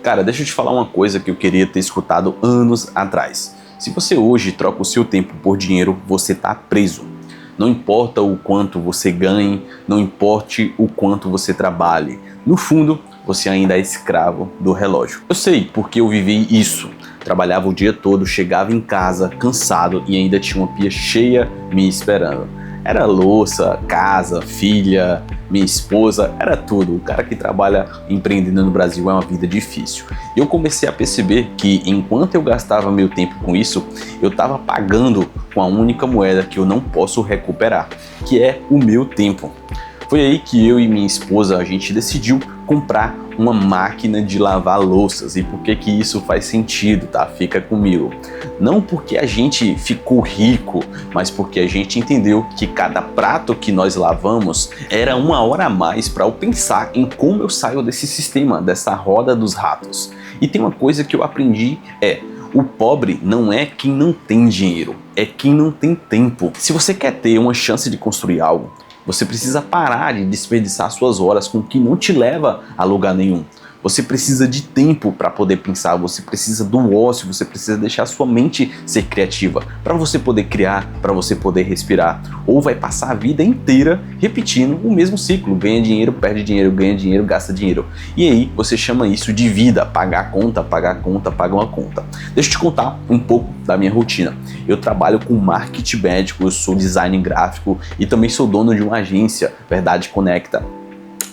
Cara, deixa eu te falar uma coisa que eu queria ter escutado anos atrás. Se você hoje troca o seu tempo por dinheiro, você tá preso. Não importa o quanto você ganhe, não importe o quanto você trabalhe. No fundo, você ainda é escravo do relógio. Eu sei porque eu vivi isso. Trabalhava o dia todo, chegava em casa cansado e ainda tinha uma pia cheia me esperando. Era louça, casa, filha, minha esposa, era tudo. O cara que trabalha empreendendo no Brasil é uma vida difícil. Eu comecei a perceber que enquanto eu gastava meu tempo com isso, eu estava pagando com a única moeda que eu não posso recuperar, que é o meu tempo. Foi aí que eu e minha esposa, a gente decidiu comprar uma máquina de lavar louças. E por que que isso faz sentido, tá? Fica comigo. Não porque a gente ficou rico, mas porque a gente entendeu que cada prato que nós lavamos era 1 hora a mais para eu pensar em como eu saio desse sistema, dessa roda dos ratos. E tem uma coisa que eu aprendi o pobre não é quem não tem dinheiro, é quem não tem tempo. Se você quer ter uma chance de construir algo, você precisa parar de desperdiçar suas horas com o que não te leva a lugar nenhum. Você precisa de tempo para poder pensar, você precisa do ócio, você precisa deixar sua mente ser criativa, para você poder criar, para você poder respirar. Ou vai passar a vida inteira repetindo o mesmo ciclo, ganha dinheiro, perde dinheiro, ganha dinheiro, gasta dinheiro. E aí você chama isso de vida, pagar a conta, pagar uma conta. Deixa eu te contar um pouco da minha rotina. Eu trabalho com marketing médico, eu sou design gráfico e também sou dono de uma agência, Verdade Conecta.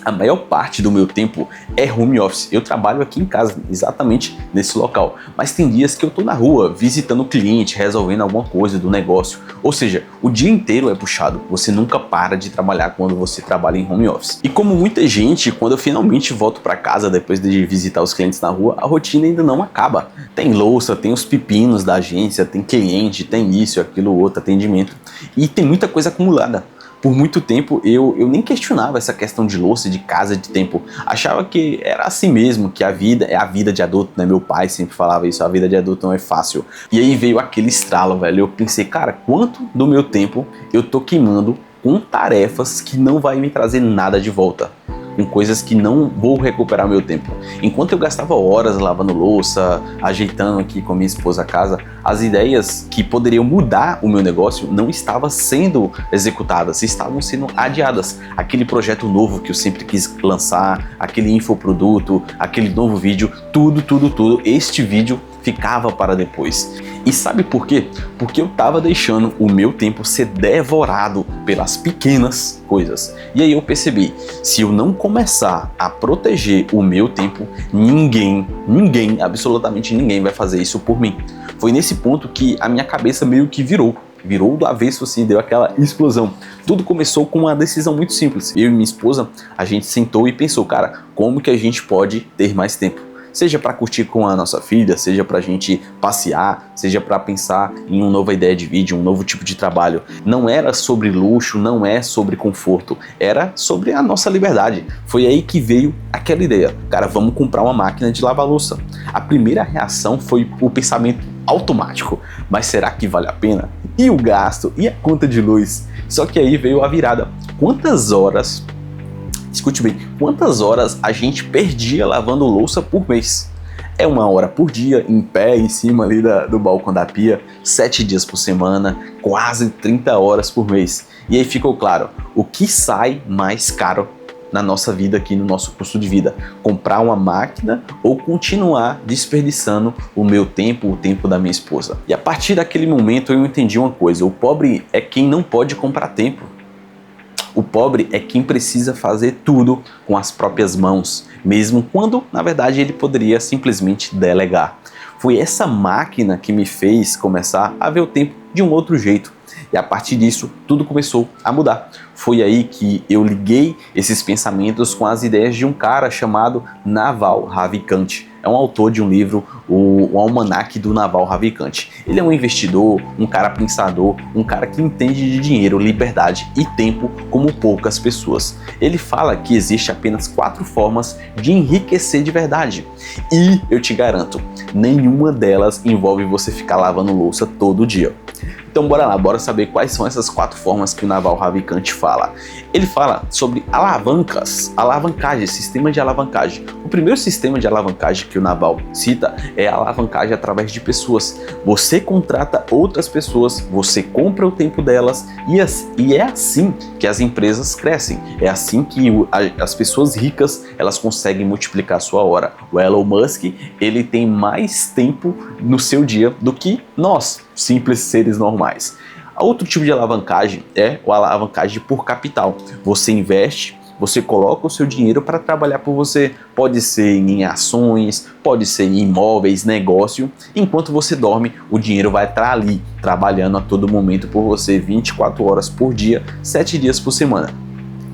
A maior parte do meu tempo é home office. Eu trabalho aqui em casa, exatamente nesse local. Mas tem dias que eu tô na rua, visitando o cliente, resolvendo alguma coisa do negócio. Ou seja, o dia inteiro é puxado. Você nunca para de trabalhar quando você trabalha em home office. E como muita gente, quando eu finalmente volto para casa depois de visitar os clientes na rua, a rotina ainda não acaba. Tem louça, tem os pepinos da agência, tem cliente, tem isso, aquilo, outro, atendimento. E tem muita coisa acumulada. Por muito tempo eu nem questionava essa questão de louça, de casa, de tempo. Achava que era assim mesmo, que a vida é a vida de adulto, né? Meu pai sempre falava isso, a vida de adulto não é fácil. E aí veio aquele estralo, velho. Eu pensei, cara, quanto do meu tempo eu tô queimando com tarefas que não vai me trazer nada de volta, com coisas que não vou recuperar meu tempo. Enquanto eu gastava horas lavando louça, ajeitando aqui com a minha esposa a casa, as ideias que poderiam mudar o meu negócio não estavam sendo executadas, estavam sendo adiadas. Aquele projeto novo que eu sempre quis lançar, aquele infoproduto, aquele novo vídeo, tudo, este vídeo ficava para depois. E sabe por quê? Porque eu estava deixando o meu tempo ser devorado pelas pequenas coisas. E aí eu percebi, se eu não começar a proteger o meu tempo, ninguém, absolutamente ninguém vai fazer isso por mim. Foi nesse ponto que a minha cabeça meio que virou do avesso assim, deu aquela explosão. Tudo começou com uma decisão muito simples. Eu e minha esposa, a gente sentou e pensou, cara, como que a gente pode ter mais tempo? Seja para curtir com a nossa filha, seja para a gente passear, seja para pensar em uma nova ideia de vídeo, um novo tipo de trabalho. Não era sobre luxo, não é sobre conforto, era sobre a nossa liberdade. Foi aí que veio aquela ideia. Cara, vamos comprar uma máquina de lavar louça. A primeira reação foi o pensamento automático. Mas será que vale a pena? E o gasto? E a conta de luz? Só que aí veio a virada. Escute bem, quantas horas a gente perdia lavando louça por mês? É 1 hora por dia, em pé, em cima ali do balcão da pia, 7 dias por semana, quase 30 horas por mês. E aí ficou claro, o que sai mais caro na nossa vida aqui, no nosso custo de vida? Comprar uma máquina ou continuar desperdiçando o meu tempo, o tempo da minha esposa? E a partir daquele momento eu entendi uma coisa, o pobre é quem não pode comprar tempo. O pobre é quem precisa fazer tudo com as próprias mãos, mesmo quando, na verdade, ele poderia simplesmente delegar. Foi essa máquina que me fez começar a ver o tempo de um outro jeito. E a partir disso, tudo começou a mudar. Foi aí que eu liguei esses pensamentos com as ideias de um cara chamado Naval Ravikant. É um autor de um livro, o Almanaque do Naval Ravikant. Ele é um investidor, um cara pensador, um cara que entende de dinheiro, liberdade e tempo como poucas pessoas. Ele fala que existe apenas 4 formas de enriquecer de verdade. E eu te garanto, nenhuma delas envolve você ficar lavando louça todo dia. Então bora lá, bora saber quais são essas 4 formas que o Naval Ravikant fala. Ele fala sobre alavancagem, sistema de alavancagem. O primeiro sistema de alavancagem que o Naval cita é a alavancagem através de pessoas. Você contrata outras pessoas, você compra o tempo delas e é assim que as empresas crescem. É assim que as pessoas ricas elas conseguem multiplicar a sua hora. O Elon Musk ele tem mais tempo no seu dia do que nós, simples seres normais. Outro tipo de alavancagem é a alavancagem por capital. Você investe, você coloca o seu dinheiro para trabalhar por você. Pode ser em ações, pode ser em imóveis, negócio. Enquanto você dorme, o dinheiro vai estar ali, trabalhando a todo momento por você, 24 horas por dia, 7 dias por semana.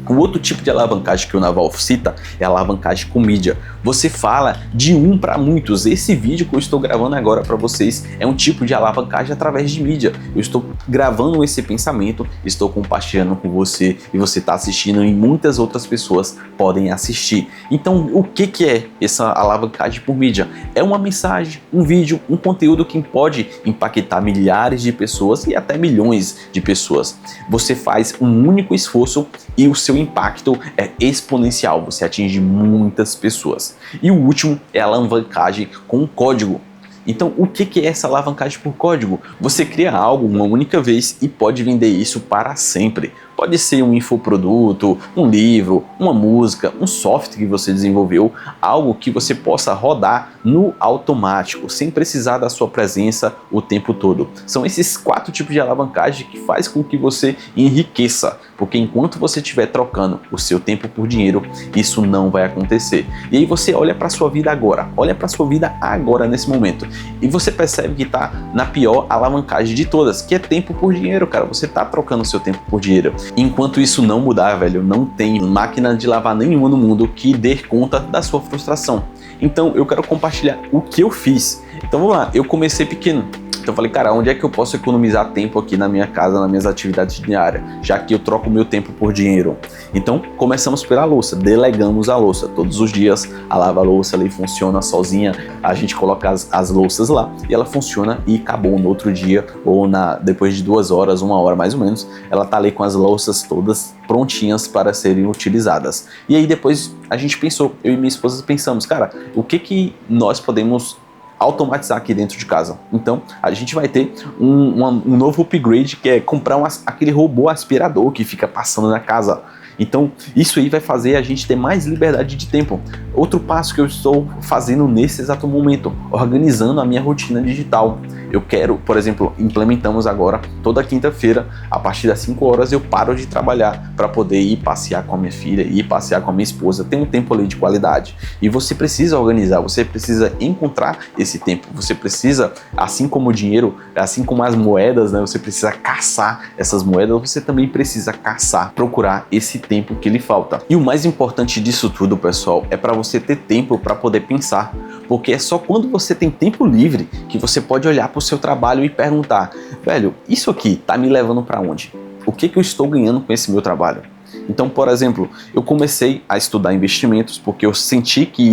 O outro tipo de alavancagem que o Naval cita é a alavancagem com mídia. Você fala de um para muitos. Esse vídeo que eu estou gravando agora para vocês é um tipo de alavancagem através de mídia. Eu estou gravando esse pensamento, estou compartilhando com você e você está assistindo e muitas outras pessoas podem assistir. Então, o que é essa alavancagem por mídia? É uma mensagem, um vídeo, um conteúdo que pode impactar milhares de pessoas e até milhões de pessoas. Você faz um único esforço e o seu impacto é exponencial, você atinge muitas pessoas. E o último é a alavancagem com código. Então, o que é essa alavancagem por código? Você cria algo uma única vez e pode vender isso para sempre. Pode ser um infoproduto, um livro, uma música, um software que você desenvolveu, algo que você possa rodar no automático, sem precisar da sua presença o tempo todo. São esses 4 tipos de alavancagem que faz com que você enriqueça, porque enquanto você estiver trocando o seu tempo por dinheiro, isso não vai acontecer. E aí você olha para a sua vida agora, nesse momento, e você percebe que está na pior alavancagem de todas, que é tempo por dinheiro, cara. Você está trocando o seu tempo por dinheiro. Enquanto isso não mudar, velho, não tem máquina de lavar nenhuma no mundo que dê conta da sua frustração. Então eu quero compartilhar o que eu fiz. Então vamos lá, eu comecei pequeno. Então eu falei, cara, onde é que eu posso economizar tempo aqui na minha casa, nas minhas atividades diárias, já que eu troco o meu tempo por dinheiro? Então começamos pela louça, delegamos a louça. Todos os dias a lava-louça ali funciona sozinha, a gente coloca as louças lá e ela funciona e acabou no outro dia ou depois de 2 horas, 1 hora mais ou menos, ela tá ali com as louças todas prontinhas para serem utilizadas. E aí depois a gente pensou, eu e minha esposa pensamos, cara, o que nós podemos automatizar aqui dentro de casa? Então a gente vai ter um novo upgrade, que é comprar aquele robô aspirador que fica passando na casa. Então isso aí vai fazer a gente ter mais liberdade de tempo. Outro passo que eu estou fazendo nesse exato momento, organizando a minha rotina digital. Eu quero, por exemplo, implementamos agora toda quinta-feira, a partir das 5 horas eu paro de trabalhar para poder ir passear com a minha filha, ir passear com a minha esposa, ter um tempo ali de qualidade. E você precisa organizar, você precisa encontrar esse tempo, você precisa, assim como o dinheiro, assim como as moedas, né, você precisa caçar essas moedas, você também precisa caçar, procurar esse tempo que lhe falta. E o mais importante disso tudo, pessoal, é para você ter tempo para poder pensar, porque é só quando você tem tempo livre que você pode olhar para o seu trabalho e perguntar, velho, isso aqui tá me levando para onde? O que eu estou ganhando com esse meu trabalho? Então, por exemplo, eu comecei a estudar investimentos porque eu senti que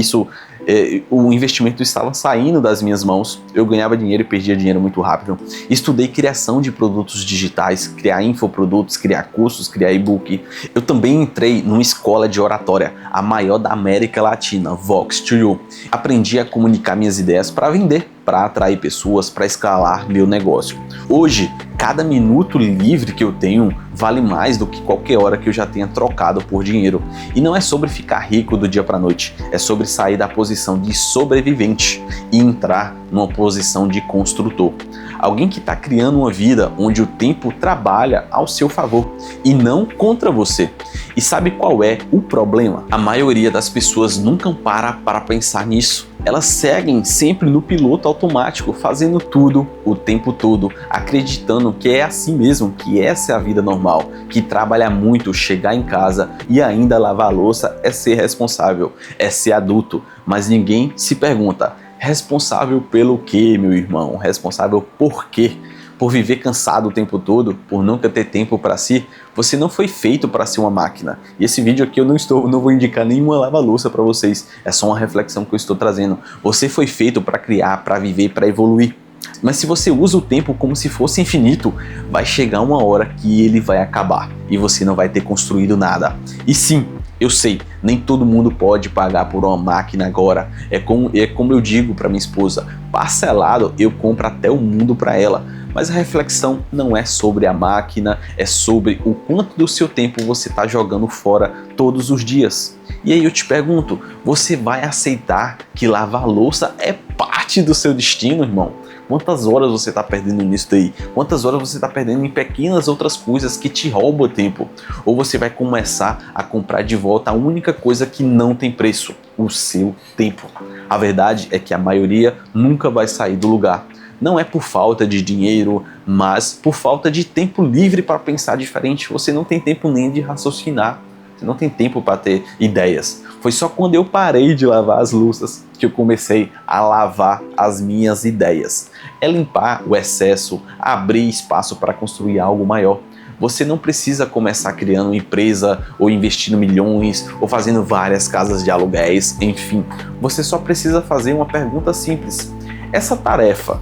o investimento estava saindo das minhas mãos, eu ganhava dinheiro e perdia dinheiro muito rápido. Estudei criação de produtos digitais, criar infoprodutos, criar cursos, criar e-book. Eu também entrei numa escola de oratória, a maior da América Latina, Vox2U. Aprendi a comunicar minhas ideias para vender, para atrair pessoas, para escalar meu negócio. Hoje, cada minuto livre que eu tenho vale mais do que qualquer hora que eu já tenha trocado por dinheiro. E não é sobre ficar rico do dia para a noite, é sobre sair da posição de sobrevivente e entrar numa posição de construtor. Alguém que está criando uma vida onde o tempo trabalha ao seu favor e não contra você. E sabe qual é o problema? A maioria das pessoas nunca para pensar nisso. Elas seguem sempre no piloto automático, fazendo tudo o tempo todo, acreditando que é assim mesmo, que essa é a vida normal, que trabalhar muito, chegar em casa e ainda lavar a louça é ser responsável, é ser adulto. Mas ninguém se pergunta, responsável pelo quê, meu irmão? Responsável por quê? Por viver cansado o tempo todo, por nunca ter tempo para si. Você não foi feito para ser uma máquina. E esse vídeo aqui eu não vou indicar nenhuma lava-louça para vocês. É só uma reflexão que eu estou trazendo. Você foi feito para criar, para viver, para evoluir. Mas se você usa o tempo como se fosse infinito, vai chegar uma hora que ele vai acabar e você não vai ter construído nada. E sim, eu sei, nem todo mundo pode pagar por uma máquina agora. É como eu digo para minha esposa, parcelado eu compro até o mundo para ela. Mas a reflexão não é sobre a máquina, é sobre o quanto do seu tempo você está jogando fora todos os dias. E aí eu te pergunto, você vai aceitar que lavar louça é parte do seu destino, irmão? Quantas horas você está perdendo nisso daí? Quantas horas você está perdendo em pequenas outras coisas que te roubam tempo? Ou você vai começar a comprar de volta a única coisa que não tem preço, o seu tempo. A verdade é que a maioria nunca vai sair do lugar. Não é por falta de dinheiro, mas por falta de tempo livre para pensar diferente. Você não tem tempo nem de raciocinar. Você não tem tempo para ter ideias. Foi só quando eu parei de lavar as louças que eu comecei a lavar as minhas ideias. É limpar o excesso, abrir espaço para construir algo maior. Você não precisa começar criando uma empresa ou investindo milhões ou fazendo várias casas de aluguéis, enfim. Você só precisa fazer uma pergunta simples. Essa tarefa,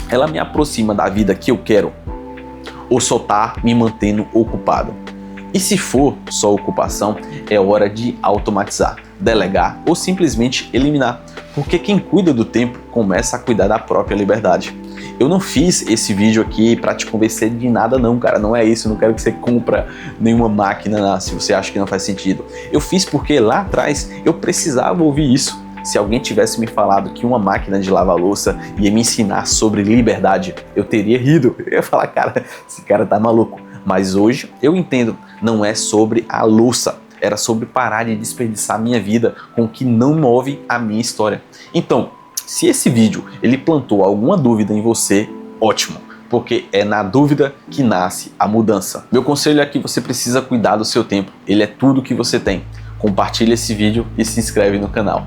ela me aproxima da vida que eu quero? Ou só está me mantendo ocupado? E se for só ocupação, é hora de automatizar, delegar ou simplesmente eliminar, porque quem cuida do tempo começa a cuidar da própria liberdade. Eu não fiz esse vídeo aqui para te convencer de nada não, cara, não é isso, eu não quero que você compre nenhuma máquina se você acha que não faz sentido. Eu fiz porque lá atrás eu precisava ouvir isso. Se alguém tivesse me falado que uma máquina de lavar louça ia me ensinar sobre liberdade, eu teria rido. Eu ia falar, cara, esse cara tá maluco. Mas hoje eu entendo, não é sobre a louça, era sobre parar de desperdiçar minha vida com o que não move a minha história. Então, se esse vídeo ele plantou alguma dúvida em você, ótimo, porque é na dúvida que nasce a mudança. Meu conselho é que você precisa cuidar do seu tempo, ele é tudo que você tem. Compartilhe esse vídeo e se inscreve no canal.